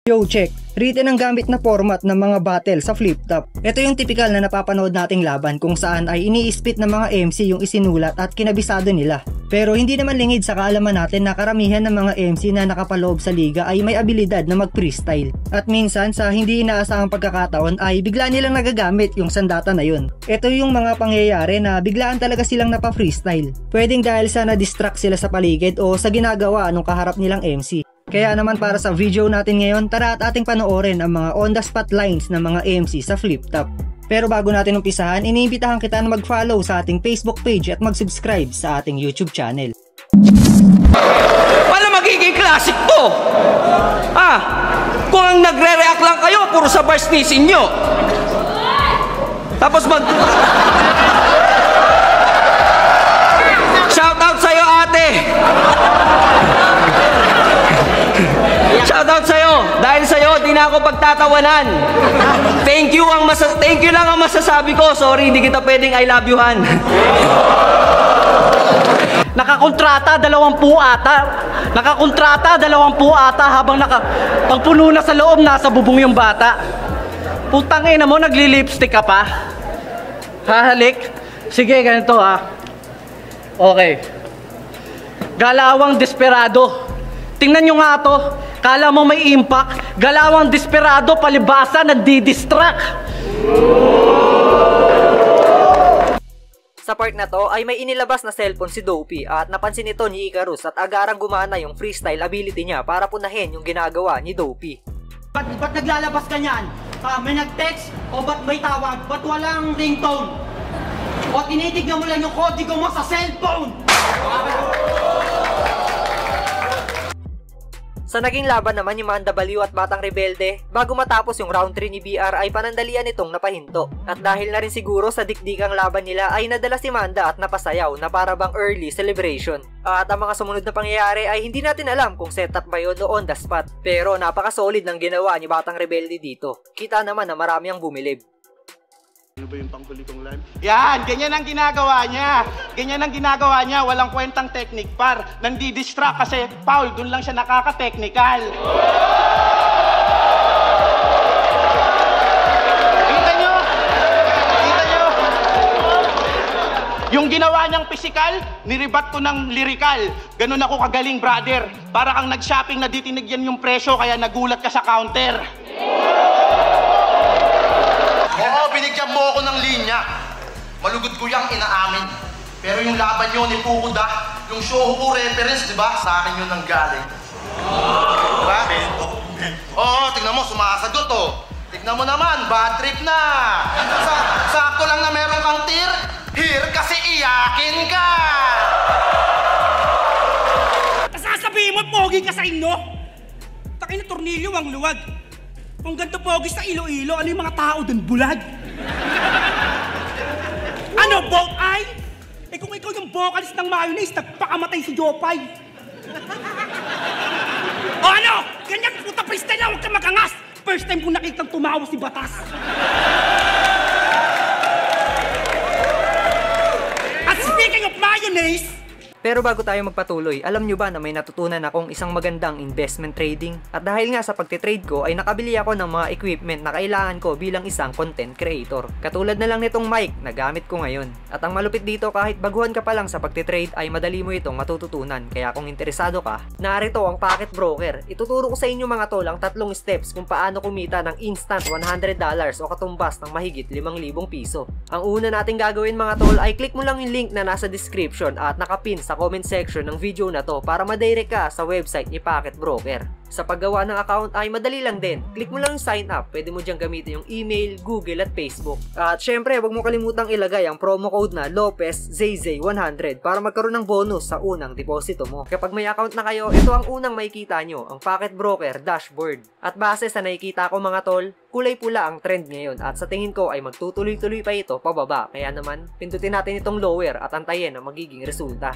Yo, check. Written ang gamit na format ng mga battle sa flip top. Ito yung typical na napapanood nating laban kung saan ay ini-spit ng mga MC yung isinulat at kinabisado nila. Pero hindi naman lingid sa kaalaman natin na karamihan ng mga MC na nakapaloob sa liga ay may abilidad na mag-freestyle. At minsan sa hindi inaasahang pagkakataon ay bigla nilang nagagamit yung sandata na yun. Ito yung mga pangyayari na biglaan talaga silang napa-freestyle. Pwedeng dahil sa na-distract sila sa paligid o sa ginagawa nung kaharap nilang MC. Kaya naman para sa video natin ngayon, tara at ating panoorin ang mga on the spot lines ng mga MC sa flip top. Pero bago natin umpisahan, iniimbitahan kita na mag-follow sa ating Facebook page at mag-subscribe sa ating YouTube channel. Paano magiging classic to? Kung ang nagre-react lang kayo, puro sa bars nisin nyo. Tapos shoutout sa'yo, ate! Shoutout sa'yo! Dahil sa'yo, di na ako pagtatawanan. Thank you lang ang masasabi ko. Sorry, hindi kita pwedeng I love you-han. Nakakontrata 20 ata. Nakakontrata 20 ata habang pagpuno na sa loob, nasa bubong yung bata. Putang ina mo, nagli-lipstick ka pa? Hahalik? Sige, ganito ha. Okay. Galawang desperado. Tingnan nyo nga to. Kala mo may impact. Galawang desperado, palibasa, nagdi-distract. Sa part na to ay may inilabas na cellphone si Dopey at napansin ito ni Icarus at agarang gumana yung freestyle ability niya para punahin yung ginagawa ni Dopey. Ba't naglalabas ka niyan? May nag-text o ba't may tawag? Ba't walang ringtone? O tinitignan mo lang yung kodigo mo sa cellphone? Sa naging laban naman ni Manda Baliw at Batang Rebelde, bago matapos yung round 3 ni BR ay panandalian itong napahinto. At dahil na rin siguro sa dikdikang laban nila ay nadala si Manda at napasayaw na para bang early celebration. At ang mga sumunod na pangyayari ay hindi natin alam kung setup ba yun o on the spot. Pero napaka-solid ng ginawa ni Batang Rebelde dito. Kita naman na marami ang bumilib. Ano ba yung panghuli kong live? Yan! Ganyan ang ginagawa niya! Ganyan ang ginagawa niya! Walang kwentang technique par! Nandi-distract kasi foul! Doon lang siya nakaka-technical! Kita nyo? Kita nyo? Yung ginawa niyang physical, niribat ko ng lyrical. Ganun ako kagaling, brother. Para kang nag-shopping na ditinigyan yung presyo kaya nagulat ka sa counter. Oo, binigyan mo ako ng linya. Malugod ko yung inaamin. Pero yung laban nyo ni Fukuda, yung Shohoku reference, di ba? Sa akin yun nang galing. Diba? Oo, tignan mo, sumasagot oh. Tignan mo naman, bad trip na. Sakto lang na meron kang here kasi iyakin ka. Sasabihin mo, pogi ka sa inyo? Takin na tornilyo ang luwag. Kung ganito pogi sa Iloilo, ano yung mga tao dun? Bulag? Ano, both eye? Eh kung ikaw yung vocalist ng Mayonnaise, nagpakamatay si Jopay. O ano? Ganyan, puta freestyle na, huwag kang magangas! First time kong nakitang tumawa si Batas. At speaking of Mayonnaise, Pero bago tayo magpatuloy, alam nyo ba na may natutunan akong isang magandang investment trading? At dahil nga sa pagtitrade ko ay nakabili ako ng mga equipment na kailangan ko bilang isang content creator. Katulad na lang nitong mic na gamit ko ngayon. At ang malupit dito, kahit baguhan ka pa lang sa pagtitrade ay madali mo itong matututunan. Kaya kung interesado ka, narito ang Pocket Broker. Ituturo ko sa inyo mga tol ang 3 steps kung paano kumita ng instant $100 o katumbas ng mahigit 5,000 piso. Ang una nating gagawin mga tol ay click mo lang yung link na nasa description at nakapin sa comment section ng video na to para madirect ka sa website ni Pocket Broker. Sa paggawa ng account ay madali lang din. Click mo lang yung sign up. Pwede mo diyang gamitin yung email, Google at Facebook. At syempre, huwag mo kalimutang ilagay ang promo code na LopezZay100 para magkaroon ng bonus sa unang deposito mo. Kapag may account na kayo, ito ang unang makikita nyo, ang Pocket Broker dashboard. At base sa nakikita ko mga tol, kulay pula ang trend ngayon at sa tingin ko ay magtutuloy-tuloy pa ito pababa. Kaya naman, pindutin natin itong lower at antayin ang magiging resulta.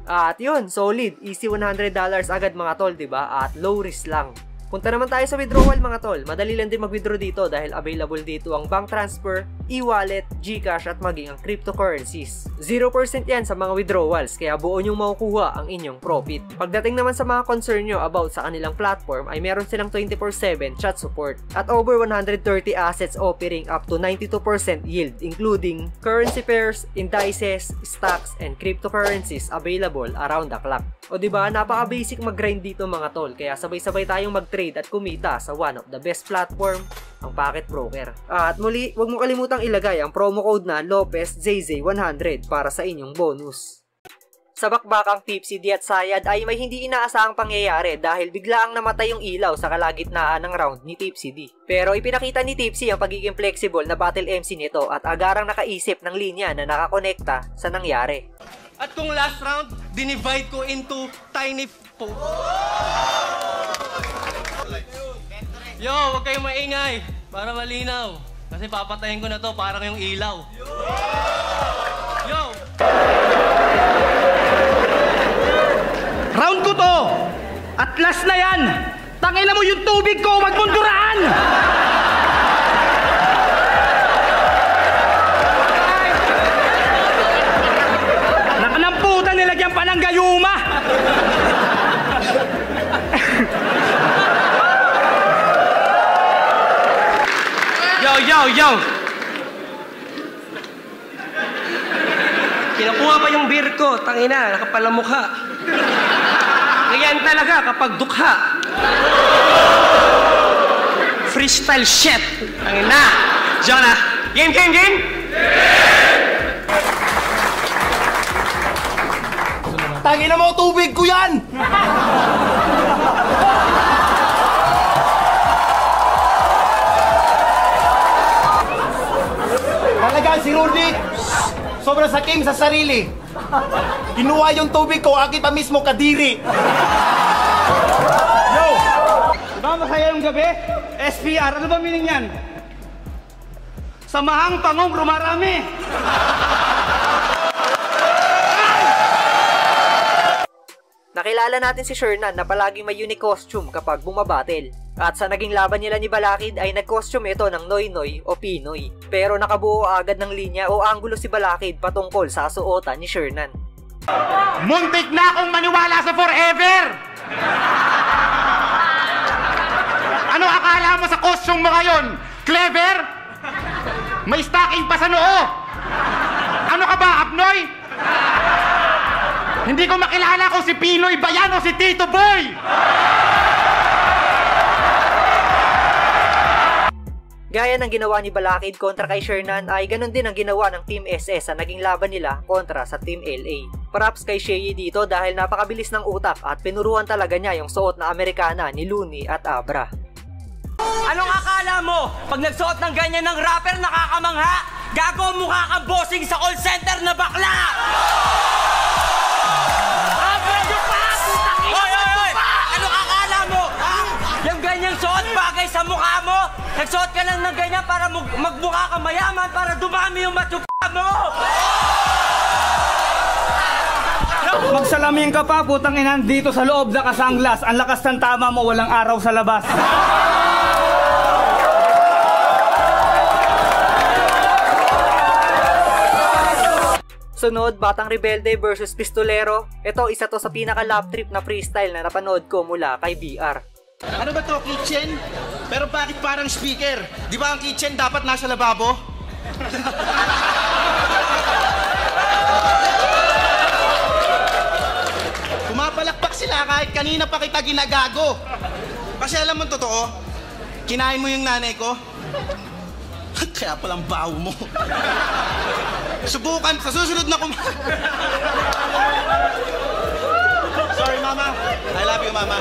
At yun, solid, easy $100 agad mga tol, diba? At low risk lang. Punta naman tayo sa withdrawal mga tol. Madali lang din mag-withdraw dito dahil available dito ang bank transfer, e-wallet, GCash at maging ang cryptocurrencies. 0% yan sa mga withdrawals kaya buo nyong makukuha ang inyong profit. Pagdating naman sa mga concern nyo about sa kanilang platform ay meron silang 24/7 chat support at over 130 assets offering up to 92% yield including currency pairs, indices, stocks, and cryptocurrencies available around the clock. O diba, napaka-basic mag-grind dito mga tol kaya sabay-sabay tayong mag-trade at kumita sa one of the best platform, ang Packet Broker. At muli, huwag mo kalimutang ilagay ang promo code na LopezJZ100 para sa inyong bonus. Sa bakbakang Tipsy D at Sayad ay may hindi inaasahang pangyayari dahil biglaang namatay yung ilaw sa kalagitnaan ng round ni Tipsy D. Pero ipinakita ni Tipsy ang pagiging flexible na battle MC nito at agarang nakaisip ng linya na nakakonekta sa nangyari. At kung last round, dinivide ko into tiny Yo, huwag kayong maingay para malinaw. Kasi papatayin ko na to parang yung ilaw. Yo! Round ko to! At last na yan! Tangina mo yung tubig ko! Magmunduraan! Nakanamputan nilagyan pa ng gayuma! Yo! Kinukuha pa yung beer ko, tangina, nakapalamukha. Ganyan talaga kapag dukha. Freestyle shit, tangina. Jonah, game! Tangina mo, tubig ko yan! Talaga si Rudy, sobrang sakim sa sarili. Kinuha yung tubig ko, akin pa mismo kadiri. Yo! Diba masaya yung gabi? SPR, ano ba meaning yan? Samahang pangong rumarami! Nakilala natin si Shernan na palaging may unique costume kapag bumabattle. At sa naging laban nila ni Balakid ay nag-costume ito ng Noy-Noy o Pinoy. Pero nakabuo agad ng linya o anggulo si Balakid patungkol sa suotan ni Shernan. Muntik na akong maniwala sa forever! Ano akala mo sa costume mo ngayon? Clever? May stocking pa sa noo? Ano ka ba, Abnoy? Hindi ko makilala kung si Pinoy ba yan o si Tito Boy! Gaya ng ginawa ni Balakid kontra kay Shernan ay ganun din ang ginawa ng Team SS sa naging laban nila kontra sa Team LA. Props kay Shea dito dahil napakabilis ng utak at pinuruan talaga niya yung suot na Amerikana ni Looney at Abra. Anong akala mo? Pag nagsuot ng ganyan ng rapper, nakakamangha? Gago, mukha kang bossing sa call center na bakla! Anong akala mo? Yung ganyang suot bagay sa mukha mo? Nagsuot ka lang ng ganyan para magmukha ka mayaman para dumami yung matsupa mo! Magsalamin ka pa, putang ina, dito sa loob na kasanglas. Ang lakas ng tama mo, walang araw sa labas. Sunod, Batang Rebelde versus Pistolero. Ito, isa to sa pinaka-lap trip na freestyle na napanood ko mula kay BR. Ano ba to, kitchen? Pero bakit parang speaker? Di ba ang kitchen dapat nasa lababo? Pumapalakpak sila kahit kanina pa kita ginagago. Kasi alam mo totoo, kinain mo yung nanay ko? Kaya palang baho mo. Subukan, sa susunod na Sorry, Mama. I love you, Mama.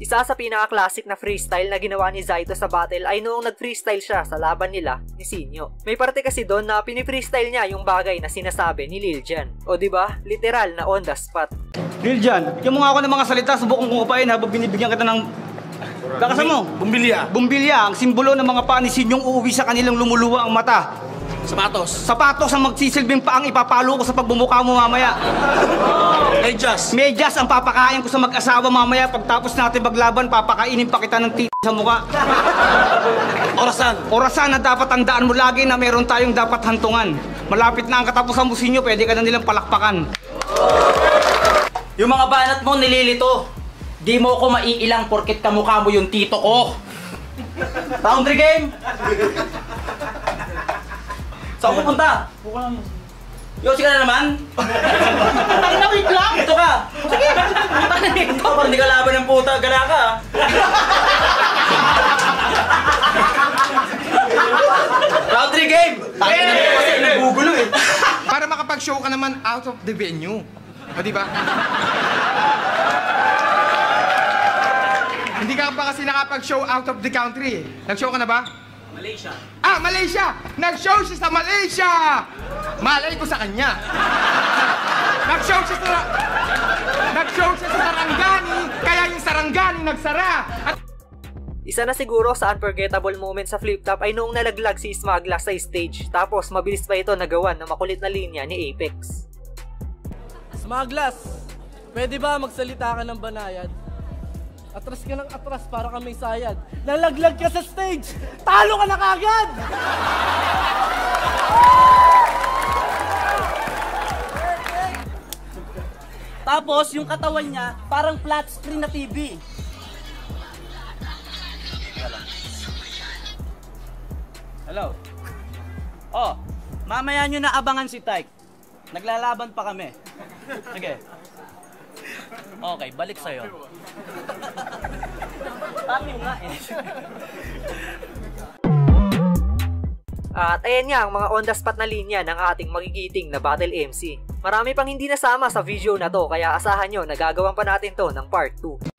Isa sa pinaka-classic na freestyle na ginawa ni Zaito sa battle ay noong nag-freestyle siya sa laban nila ni Sinyo. May parte kasi doon na pinifreestyle niya yung bagay na sinasabi ni Lil Jan. O diba, literal na on the spot. Lil Jan, yung mga ako ng mga salita, subukan kong upayin habang binibigyan kita ng... Bakasan mo? Bumbilya. Bumbilya, ang simbolo ng mga paanisin yung uuwi sa kanilang lumuluwa ang mata. Sapatos. Sapatos ang magsisilbing paang ipapalo ko sa pagbumuka mo mamaya. Medyas. Medyas ang papakain ko sa mag-asawa mamaya. Pagtapos natin maglaban, papakainin pa kita ng sa mukha. Orasan. Orasan na dapat tandaan mo lagi na meron tayong dapat hantungan. Malapit na ang katapusan mo sinyo, pwede ka na nilang palakpakan. Yung mga banat mo nililito. Di mo ko maiilang porket kamukha mo yung tito ko. Boundary game! Saan ko punta? Yosi ka na naman? Tangin na, wait lang! Ito ka! Sige! Tangin na ito! Parang hindi ka laban ng puta, gala ka! Round 3 game! Tangin na ito kasi nagugulo eh! Para makapag-show ka naman out of the venue. O, diba? Hindi ka pa kasi nakapag-show out of the country. Nag-show ka na ba? Malaysia. Ah, Malaysia! Nag-show siya sa Malaysia! Malay ko sa kanya. Nag-show siya sa Sarangani, kaya yung Sarangani nagsara. Isa na siguro sa unforgettable moment sa flip top ay noong nalaglag si Smaglas sa stage, tapos mabilis pa ito nagawan ng makulit na linya ni Apex. Smaglas, pwede ba magsalita ka ng banayad? Atras ka ng atras para kami sayad. Nalaglag ka sa stage! Talo ka na kagad! Tapos yung katawan niya parang flat screen na TV. Hello? Oh, mamaya nyo na abangan si Tyke. Naglalaban pa kami. Sige. Okay, balik sa'yo. Tami nga eh. At ayan nga ang mga on the spot na linya ng ating magigiting na Battle MC. Marami pang hindi nasama sa video na to, kaya asahan nyo na gagawan pa natin to ng part 2.